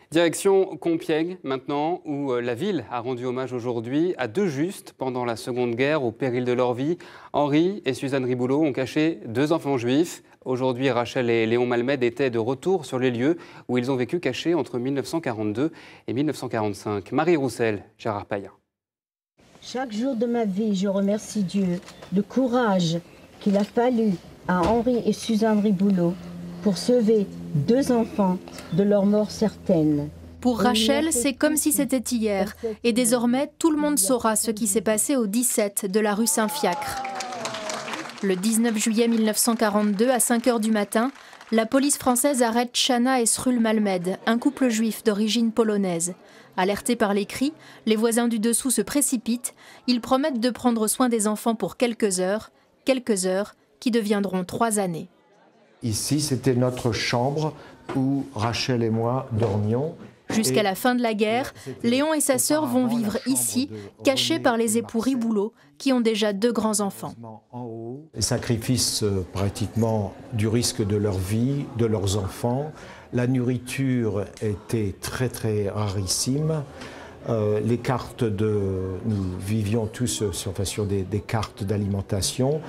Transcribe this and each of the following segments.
Direction Compiègne maintenant, où la ville a rendu hommage aujourd'hui à deux justes pendant la Seconde Guerre au péril de leur vie. Henri et Suzanne Riboulot ont caché deux enfants juifs. Aujourd'hui, Rachel et Léon Malmed étaient de retour sur les lieux où ils ont vécu cachés entre 1942 et 1945. Marie Roussel, Gérard Payen. Chaque jour de ma vie, je remercie Dieu du courage qu'il a fallu à Henri et Suzanne Riboulot pour sauver deux enfants de leur mort certaine. Pour Rachel, c'est comme si c'était hier. Et désormais, tout le monde saura ce qui s'est passé au 17 de la rue Saint-Fiacre. Le 19 juillet 1942, à 5 h du matin, la police française arrête Chana et Srul Malmed, un couple juif d'origine polonaise. Alertés par les cris, les voisins du dessous se précipitent. Ils promettent de prendre soin des enfants pour quelques heures qui deviendront 3 années. Ici, c'était notre chambre où Rachel et moi dormions. Jusqu'à la fin de la guerre, Léon et sa sœur vont vivre ici, cachés par les époux Riboulot, qui ont déjà 2 grands-enfants. Sacrifice pratiquement du risque de leur vie, de leurs enfants. La nourriture était très rarissime. Les cartes nous vivions tous sur des cartes d'alimentation.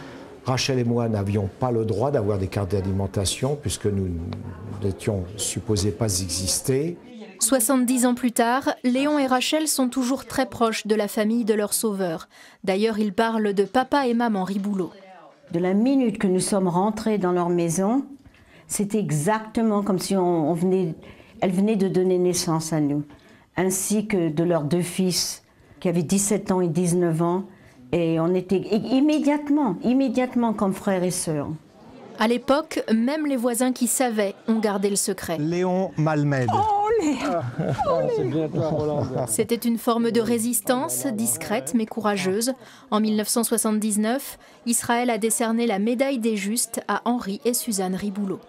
Rachel et moi n'avions pas le droit d'avoir des cartes d'alimentation puisque nous n'étions supposés pas exister. 70 ans plus tard, Léon et Rachel sont toujours très proches de la famille de leur sauveur. D'ailleurs, ils parlent de papa et maman Riboulot. De la minute que nous sommes rentrés dans leur maison, c'était exactement comme si elle venait de donner naissance à nous, ainsi que de leurs 2 fils qui avaient 17 ans et 19 ans. Et on était immédiatement comme frères et sœurs. À l'époque, même les voisins qui savaient ont gardé le secret. Léon Malmed. C'était une forme de résistance, discrète mais courageuse. En 1979, Israël a décerné la médaille des Justes à Henri et Suzanne Riboulot.